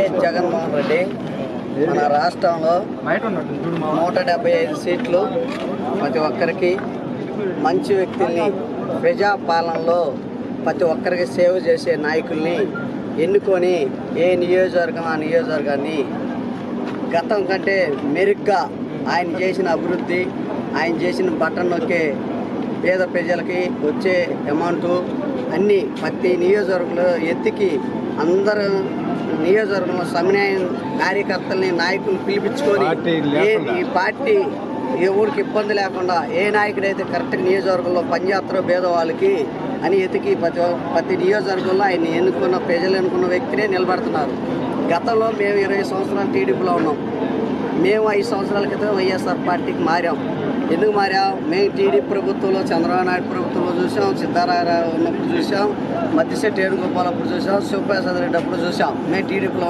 YS Jaganmohan Reddy మన రాష్ట్రంలో 175 సీట్లు, ప్రతి ఒక్కరికి మంచి వ్యక్తుల్ని, ప్రజాపాలనలో ప్రతి ఒక్కరికి సేవ చేసే నాయకుల్ని ఎన్నుకొని ఏ నియోజకవర్గం ఆ నియోజకవర్గాన్ని గతం కంటే మెరుగ్గా ఆయన చేసిన అభివృద్ధి, ఆయన చేసిన బటన్ నొక్కే పేద ప్రజలకి వచ్చే అమౌంట్ అన్నీ ప్రతి నియోజకవర్గంలో ఎత్తికి అందరూ నియోజకవర్గంలో సమన్వయం కార్యకర్తల్ని నాయకులు పిలిపించుకొని ఈ పార్టీ ఎవరికి ఇబ్బంది లేకుండా ఏ నాయకుడైతే కరెక్ట్గా నియోజకవర్గంలో పనిచేస్తారో పేదవాళ్ళకి అని ఎతికి ప్రతి నియోజకవర్గంలో ఆయన ఎన్నుకున్న ప్రజలు ఎన్నుకున్న వ్యక్తినే నిలబడుతున్నారు. గతంలో మేము 20 సంవత్సరాలు టీడీపీలో ఉన్నాం. మేము 5 సంవత్సరాల క్రితం వైఎస్ఆర్ పార్టీకి మారాం. ఎందుకు మారాం? మేము టీడీపీ ప్రభుత్వంలో, చంద్రబాబు నాయుడు ప్రభుత్వంలో చూసాం, సిద్ధారామరావు ఉన్నప్పుడు చూసాం, మద్దిశెట్టి వేణుగోపాల్ అప్పుడు చూసాం, శివప్రసాద్ రెడ్డి అప్పుడు చూసాం. మేము టీడీపీలో